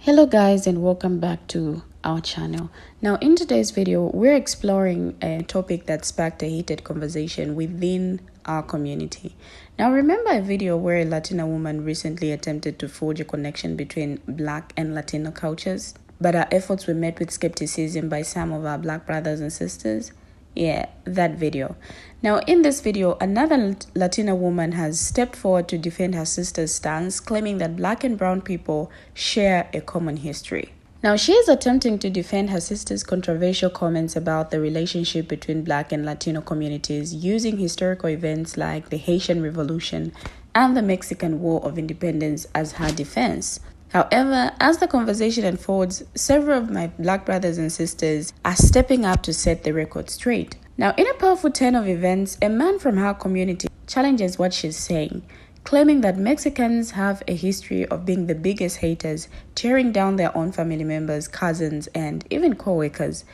Hello guys, and welcome back to our channel. Now in today's video we're exploring a topic that sparked a heated conversation within our community. Now remember a video where a Latina woman recently attempted to forge a connection between Black and Latino cultures, but our efforts were met with skepticism by some of our Black brothers and sisters? Yeah, that video. Now in this video, another Latina woman has stepped forward to defend her sister's stance, claiming that Black and brown people share a common history. Now she is attempting to defend her sister's controversial comments about the relationship between Black and Latino communities using historical events like the Haitian Revolution and the Mexican War of Independence as her defense. However, as the conversation unfolds, several of my Black brothers and sisters are stepping up to set the record straight. Now, in a powerful turn of events, a man from her community challenges what she's saying, claiming that Mexicans have a history of being the biggest haters, tearing down their own family members, cousins, and even co-workers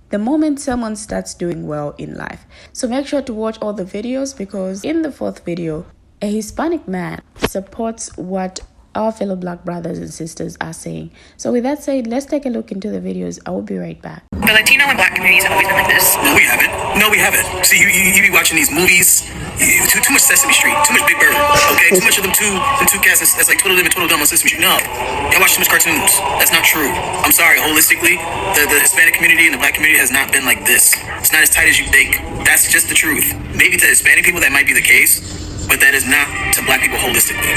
the moment someone starts doing well in life. So make sure to watch all the videos, because in the fourth video, a Hispanic man supports what our fellow Black brothers and sisters are saying. So with that said, let's take a look into the videos. I will be right back. The Latino and Black communities have always been like this. No, we haven't. See, you be watching these movies. Too much Sesame Street, too much Big Bird. Okay, too much of them two cats. That's like Twiddle and Twiddle Dum on Sesame Street. No, y'all watch too much cartoons. That's not true. I'm sorry. Holistically, the Hispanic community and the Black community has not been like this. It's not as tight as you think. That's just the truth. Maybe to Hispanic people that might be the case, but that is not to Black people holistically.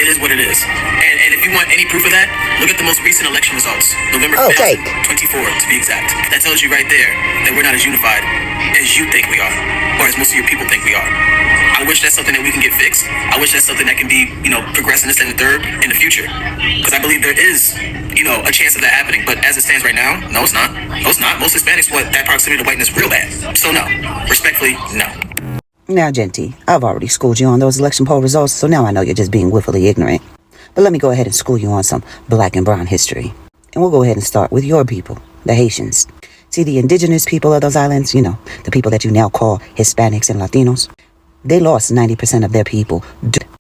It is what it is. And if you want any proof of that, look at the most recent election results. November 5th, 24 to be exact. That tells you right there that we're not as unified as you think we are, or as most of your people think we are. I wish that's something that we can get fixed. I wish that's something that can be, progressed in this and the third in the future. Because I believe there is, a chance of that happening. But as it stands right now, no, it's not. No, it's not. Most Hispanics want that proximity to whiteness real bad. So no. Respectfully, no. Now, Genty, I've already schooled you on those election poll results, so now I know you're just being willfully ignorant. But let me go ahead and school you on some Black and brown history. And we'll go ahead and start with your people, the Haitians. See, the indigenous people of those islands, the people that you now call Hispanics and Latinos, they lost 90% of their people.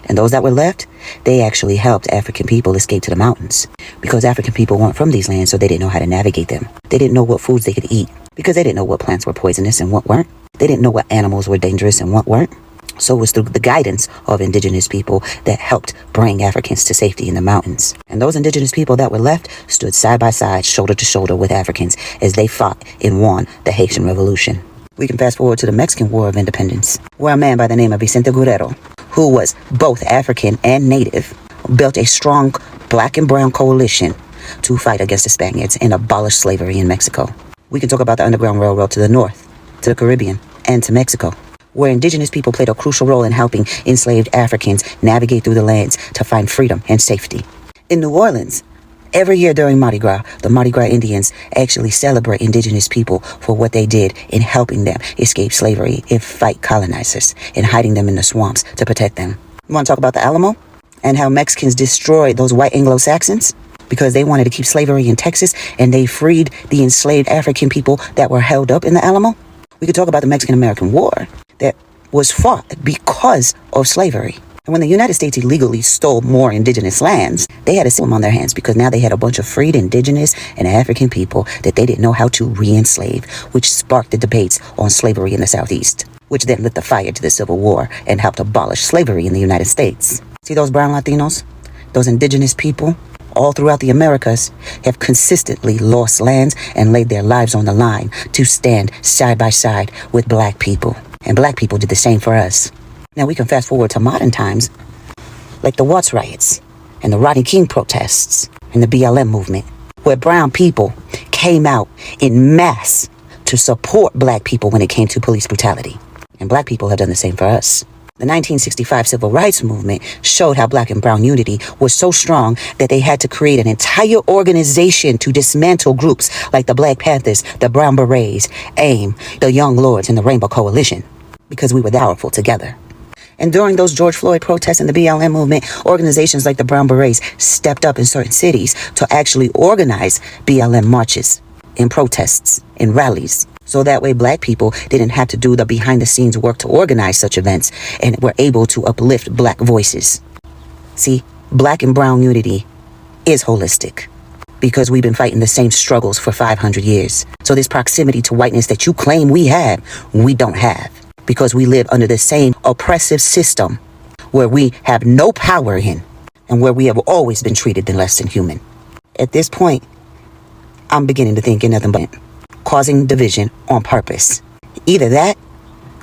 And those that were left, they actually helped African people escape to the mountains. Because African people weren't from these lands, so they didn't know how to navigate them. They didn't know what foods they could eat, because they didn't know what plants were poisonous and what weren't. They didn't know what animals were dangerous and what weren't. So it was through the guidance of indigenous people that helped bring Africans to safety in the mountains. And those indigenous people that were left stood side by side, shoulder to shoulder with Africans as they fought and won the Haitian Revolution. We can fast forward to the Mexican War of Independence, where a man by the name of Vicente Guerrero, who was both African and Native, built a strong Black and brown coalition to fight against the Spaniards and abolish slavery in Mexico. We can talk about the Underground Railroad to the north, to the Caribbean, and to Mexico, where indigenous people played a crucial role in helping enslaved Africans navigate through the lands to find freedom and safety. In New Orleans, every year during Mardi Gras, the Mardi Gras Indians actually celebrate indigenous people for what they did in helping them escape slavery and fight colonizers and hiding them in the swamps to protect them. You want to talk about the Alamo and how Mexicans destroyed those white Anglo-Saxons because they wanted to keep slavery in Texas, and they freed the enslaved African people that were held up in the Alamo? We could talk about the Mexican-American War that was fought because of slavery. And when the United States illegally stole more indigenous lands, they had to sit them on their hands, because now they had a bunch of freed indigenous and African people that they didn't know how to re-enslave, which sparked the debates on slavery in the Southeast, which then lit the fire to the Civil War and helped abolish slavery in the United States. See those brown Latinos, those indigenous people, all throughout the Americas, have consistently lost lands and laid their lives on the line to stand side by side with Black people. And Black people did the same for us. Now we can fast forward to modern times, like the Watts riots and the Rodney King protests and the BLM movement, where brown people came out in mass to support Black people when it came to police brutality. And Black people have done the same for us. The 1965 Civil Rights Movement showed how Black and brown unity was so strong that they had to create an entire organization to dismantle groups like the Black Panthers, the Brown Berets, AIM, the Young Lords, and the Rainbow Coalition, because we were powerful together. And during those George Floyd protests and the BLM movement, organizations like the Brown Berets stepped up in certain cities to actually organize BLM marches and protests and rallies. So that way Black people didn't have to do the behind-the-scenes work to organize such events, and were able to uplift Black voices. See, Black and brown unity is holistic because we've been fighting the same struggles for 500 years. So this proximity to whiteness that you claim we have, we don't have, because we live under the same oppressive system where we have no power in and where we have always been treated less than human. At this point, I'm beginning to think in nothing but causing division on purpose. Either that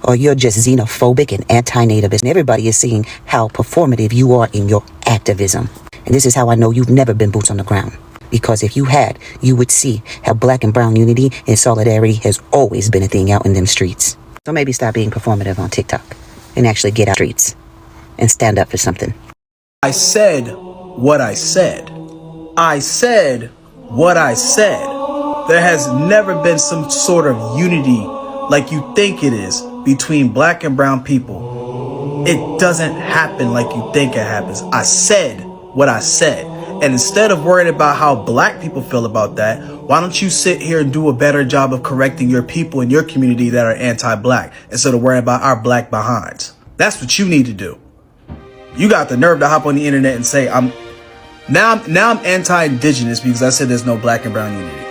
or you're just xenophobic and anti-nativist. And everybody is seeing how performative you are in your activism. And this is how I know you've never been boots on the ground. Because if you had, you would see how black and brown unity and solidarity has always been a thing out in them streets. So maybe stop being performative on TikTok and actually get out streets and stand up for something. I said what I said. I said what I said. There has never been some sort of unity like you think it is between black and brown people. It doesn't happen like you think it happens. I said what I said. And instead of worrying about how black people feel about that, why don't you sit here and do a better job of correcting your people in your community that are anti-black instead of worrying about our black behinds? That's what you need to do. You got the nerve to hop on the internet and say, I'm anti-indigenous because I said there's no black and brown unity.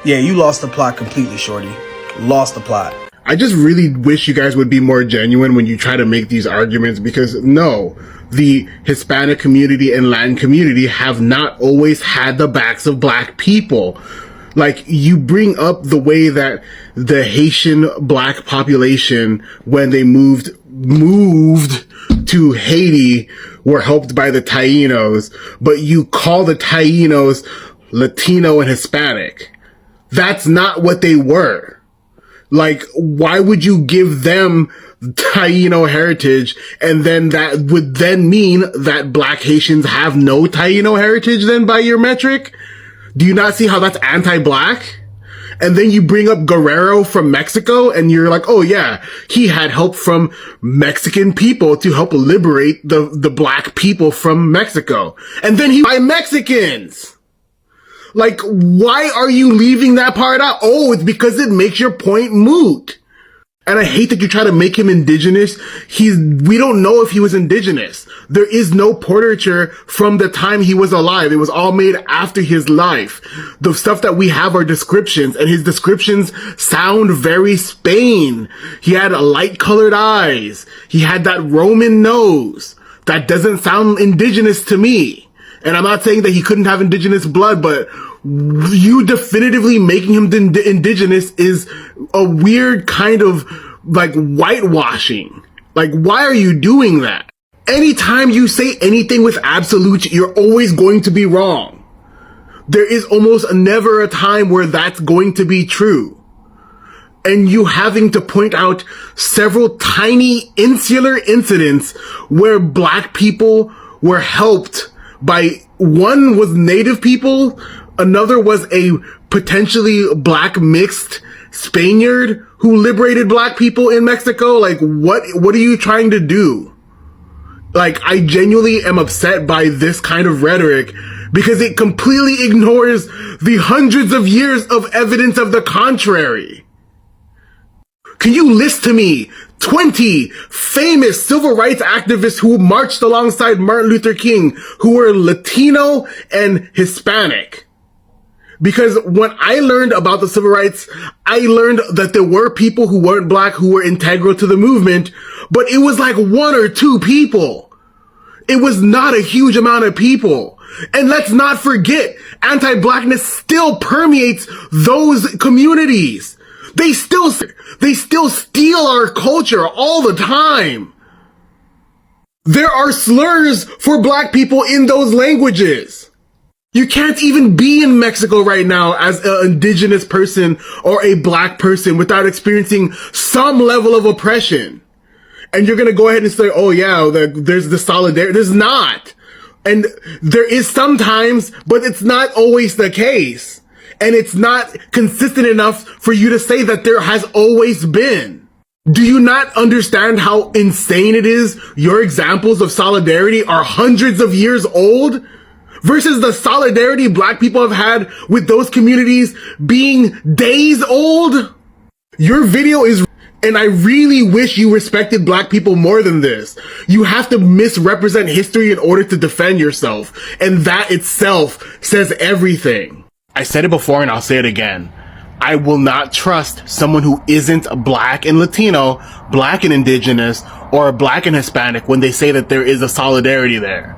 Yeah, you lost the plot completely, shorty. Lost the plot. I just really wish you guys would be more genuine when you try to make these arguments, because no, the Hispanic community and Latin community have not always had the backs of black people. Like, you bring up the way that the Haitian black population, when they moved to Haiti, were helped by the Tainos, but you call the Tainos Latino and Hispanic. That's not what they were. Like, why would you give them Taino heritage, and then that would then mean that black Haitians have no Taino heritage then by your metric? Do you not see how that's anti-black? And then you bring up Guerrero from Mexico and you're like, oh yeah, he had help from Mexican people to help liberate the black people from Mexico. And then he by Mexicans. Like, why are you leaving that part out? Oh, it's because it makes your point moot. And I hate that you try to make him indigenous. We don't know if he was indigenous. There is no portraiture from the time he was alive. It was all made after his life. The stuff that we have are descriptions, and his descriptions sound very Spain. He had light colored eyes. He had that Roman nose. That doesn't sound indigenous to me. And I'm not saying that he couldn't have indigenous blood, but you definitively making him indigenous is a weird kind of like whitewashing. Like, why are you doing that? Anytime you say anything with absolute, you're always going to be wrong. There is almost never a time where that's going to be true. And you having to point out several tiny insular incidents where black people were helped by, one was native people, another was a potentially black mixed Spaniard who liberated black people in Mexico. Like, what are you trying to do? Like, I genuinely am upset by this kind of rhetoric because it completely ignores the hundreds of years of evidence of the contrary. Can you list to me 20 famous civil rights activists who marched alongside Martin Luther King who were Latino and Hispanic? Because when I learned about the civil rights, I learned that there were people who weren't black who were integral to the movement, but it was like one or two people. It was not a huge amount of people. And let's not forget, anti-blackness still permeates those communities. They still steal our culture all the time. There are slurs for black people in those languages. You can't even be in Mexico right now as an indigenous person or a black person without experiencing some level of oppression. And you're going to go ahead and say, oh yeah, there's the solidarity. There's not. And there is sometimes, but it's not always the case. And it's not consistent enough for you to say that there has always been. Do you not understand how insane it is? Your examples of solidarity are hundreds of years old versus the solidarity black people have had with those communities being days old. Your video is And I really wish you respected black people more than this. You have to misrepresent history in order to defend yourself. And that itself says everything. I said it before and I'll say it again. I will not trust someone who isn't black and Latino, black and indigenous, or black and Hispanic when they say that there is a solidarity there.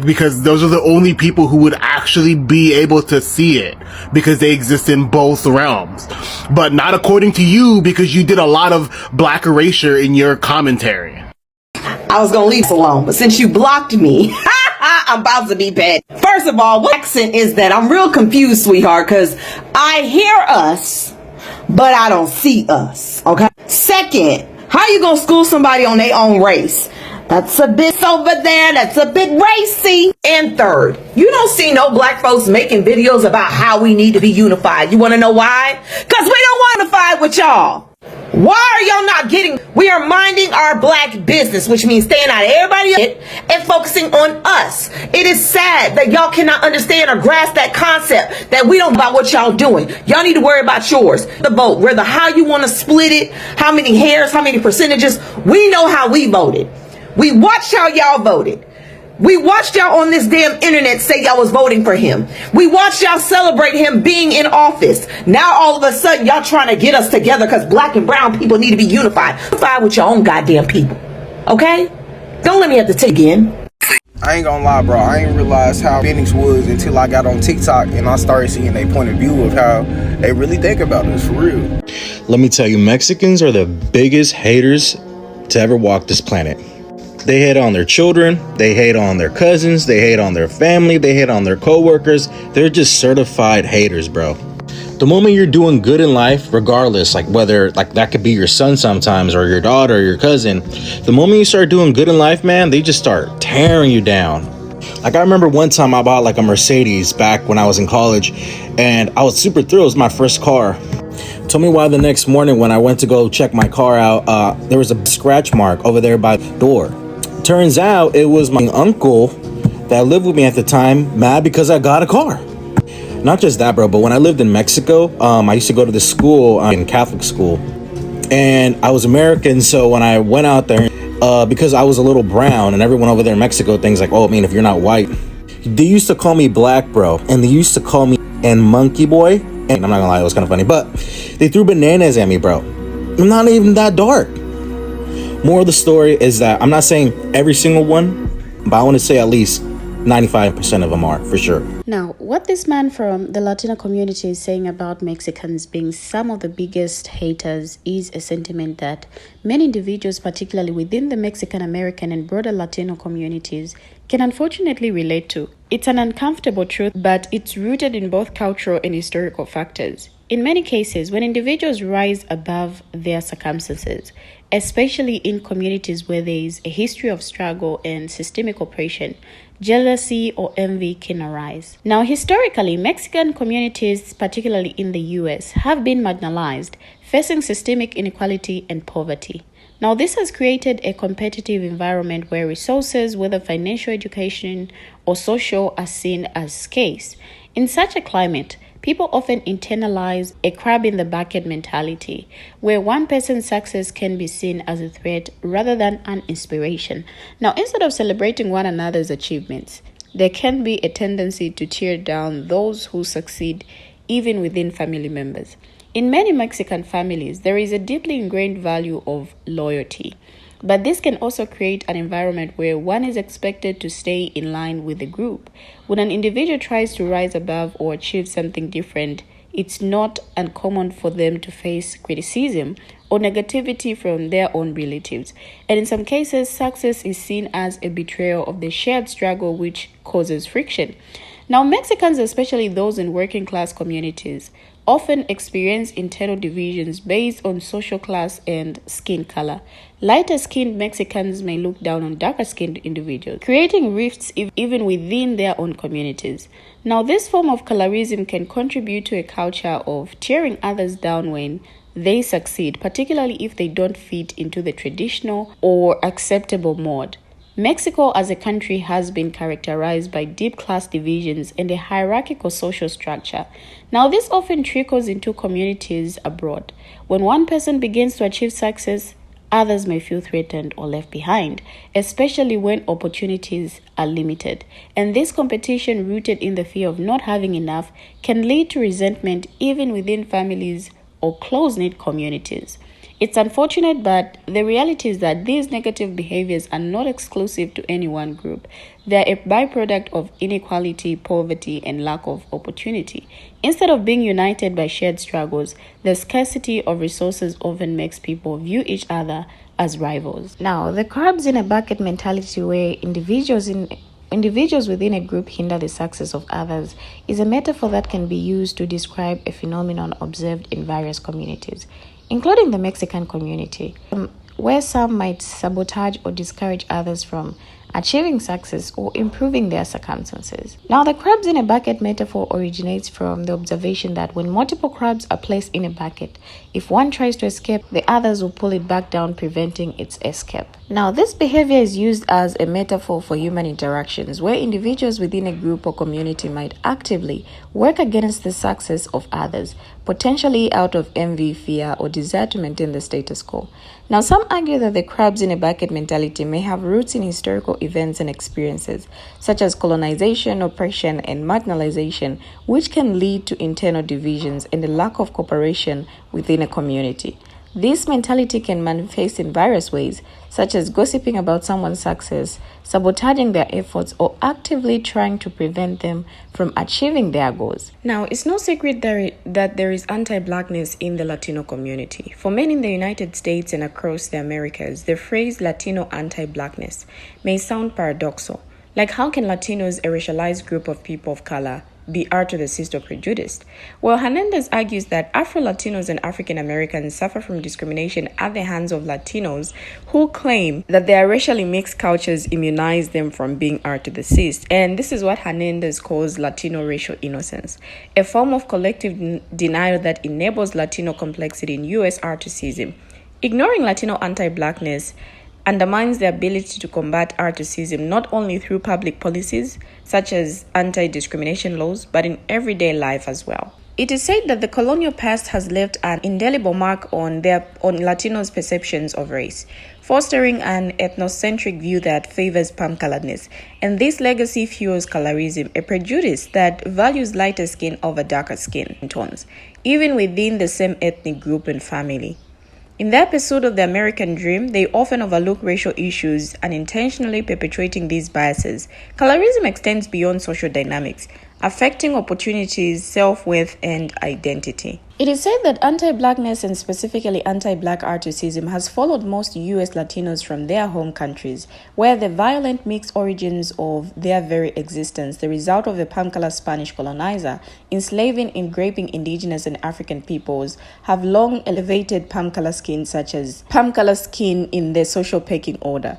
Because those are the only people who would actually be able to see it, because they exist in both realms. But not according to you, because you did a lot of black erasure in your commentary. I was gonna leave this alone, but since you blocked me, I'm about to be bad. First of all, what accent is that? I'm real confused, sweetheart, because I hear us, but I don't see us, okay? Second, how you gonna school somebody on their own race? That's a bit over there. That's a bit racy. And third, you don't see no black folks making videos about how we need to be unified. You want to know why? Because we don't want to unify with y'all. Why are y'all not getting? We are minding our black business, which means staying out of everybody else and focusing on us. It is sad that y'all cannot understand or grasp that concept that we don't know about what y'all doing. Y'all need to worry about yours. The vote, whether how you want to split it, how many hairs, how many percentages. We know how we voted. We watched how y'all voted. We watched y'all on this damn internet say y'all was voting for him. We watched y'all celebrate him being in office. Now all of a sudden y'all trying to get us together because black and brown people need to be unified. Unified with your own goddamn people. Okay? Don't let me have to take again. I ain't gonna lie, bro. I ain't realized how Phoenix was until I got on TikTok and I started seeing their point of view of how they really think about this, for real. Let me tell you, Mexicans are the biggest haters to ever walk this planet. They hate on their children, they hate on their cousins, they hate on their family, they hate on their coworkers. They're just certified haters, bro. The moment you're doing good in life, regardless, like whether like that could be your son sometimes or your daughter or your cousin, the moment you start doing good in life, man, they just start tearing you down. Like I remember one time I bought like a Mercedes back when I was in college and I was super thrilled. It was my first car. Told me why the next morning when I went to go check my car out, there was a scratch mark over there by the door. Turns out it was my uncle that lived with me at the time, mad because I got a car. Not just that, bro, but when I lived in Mexico, I used to go to this school, in Catholic school, and I was American. So when I went out there, because I was a little brown and everyone over there in Mexico thinks like, oh, I mean, if you're not white, they used to call me black, bro. And they used to call me and monkey boy. And I'm not gonna lie, it was kind of funny, but they threw bananas at me, bro. I'm not even that dark. Moral of the story is that I'm not saying every single one, but I want to say at least 95% of them are, for sure. Now, what this man from the Latino community is saying about Mexicans being some of the biggest haters is a sentiment that many individuals, particularly within the Mexican American and broader Latino communities, can unfortunately relate to. It's an uncomfortable truth, but it's rooted in both cultural and historical factors. In many cases, when individuals rise above their circumstances, especially in communities where there is a history of struggle and systemic oppression, jealousy or envy can arise. Now, historically, Mexican communities, particularly in the US, have been marginalized, facing systemic inequality and poverty. Now, this has created a competitive environment where resources, whether financial, education, or social, are seen as scarce. In such a climate, people often internalize a crab in the bucket mentality, where one person's success can be seen as a threat rather than an inspiration. Now, instead of celebrating one another's achievements, there can be a tendency to tear down those who succeed, even within family members. In many Mexican families, there is a deeply ingrained value of loyalty. But this can also create an environment where one is expected to stay in line with the group. When an individual tries to rise above or achieve something different, it's not uncommon for them to face criticism or negativity from their own relatives. And in some cases, success is seen as a betrayal of the shared struggle, which causes friction. Now, Mexicans, especially those in working class communities, often experience internal divisions based on social class and skin color. Lighter-skinned Mexicans may look down on darker-skinned individuals, creating rifts even within their own communities. Now, this form of colorism can contribute to a culture of tearing others down when they succeed, particularly if they don't fit into the traditional or acceptable mold. Mexico as a country has been characterized by deep class divisions and a hierarchical social structure. Now, this often trickles into communities abroad. When one person begins to achieve success, others may feel threatened or left behind, especially when opportunities are limited. And this competition, rooted in the fear of not having enough, can lead to resentment even within families or close-knit communities. It's unfortunate, but the reality is that these negative behaviors are not exclusive to any one group. They are a byproduct of inequality, poverty, and lack of opportunity. Instead of being united by shared struggles, the scarcity of resources often makes people view each other as rivals. Now, the crabs in a bucket mentality, where individuals within a group hinder the success of others, is a metaphor that can be used to describe a phenomenon observed in various communities, including the Mexican community, where some might sabotage or discourage others from achieving success or improving their circumstances. Now, the crabs in a bucket metaphor originates from the observation that when multiple crabs are placed in a bucket, if one tries to escape, the others will pull it back down, preventing its escape. Now, this behavior is used as a metaphor for human interactions, where individuals within a group or community might actively work against the success of others, potentially out of envy, fear, or desire to maintain the status quo. Now, some argue that the crabs in a bucket mentality may have roots in historical events and experiences, such as colonization, oppression, and marginalization, which can lead to internal divisions and a lack of cooperation within a community. This mentality can manifest in various ways, such as gossiping about someone's success, sabotaging their efforts, or actively trying to prevent them from achieving their goals. Now, it's no secret that there is anti-blackness in the Latino community. For many in the United States and across the Americas, the phrase Latino anti-blackness may sound paradoxical. Like, how can Latinos, a racialized group of people of color, be racist or prejudiced? Well, Hernandez argues that Afro-Latinos and African Americans suffer from discrimination at the hands of Latinos who claim that their racially mixed cultures immunize them from being racist. And this is what Hernandez calls Latino racial innocence, a form of collective denial that enables Latino complexity in U.S. racism. Ignoring Latino anti-blackness undermines the ability to combat racism not only through public policies such as anti-discrimination laws, but in everyday life as well. It is said that the colonial past has left an indelible mark on Latinos' perceptions of race, fostering an ethnocentric view that favors palm-coloredness, and this legacy fuels colorism, a prejudice that values lighter skin over darker skin tones, even within the same ethnic group and family. In their pursuit of the American dream, they often overlook racial issues and intentionally perpetuating these biases. Colorism extends beyond social dynamics, affecting opportunities, self-worth, and identity. It is said that anti-blackness and specifically anti-black racism has followed most U.S. Latinos from their home countries, where the violent mixed origins of their very existence, the result of the palm-colored Spanish colonizer, enslaving and raping indigenous and African peoples, have long elevated palm-colored skin such as palm-colored skin in the social pecking order.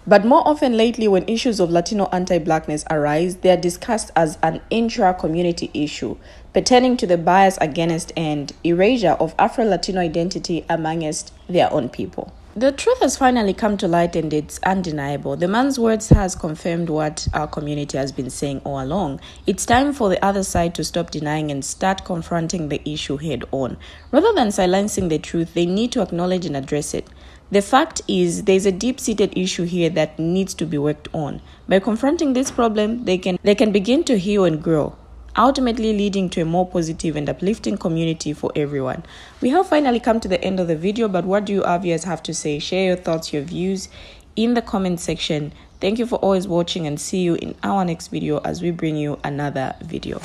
But more often lately, when issues of Latino anti-blackness arise, they are discussed as an intra-community issue, pertaining to the bias against and erasure of Afro-Latino identity amongst their own people. The truth has finally come to light, and it's undeniable. The man's words has confirmed what our community has been saying all along. It's time for the other side to stop denying and start confronting the issue head on. Rather than silencing the truth, they need to acknowledge and address it. The fact is, there's a deep-seated issue here that needs to be worked on. By confronting this problem, they can begin to heal and grow, ultimately leading to a more positive and uplifting community for everyone. We have finally come to the end of the video, but what do you our viewers have to say? Share your thoughts, your views in the comment section. Thank you for always watching, and see you in our next video as we bring you another video.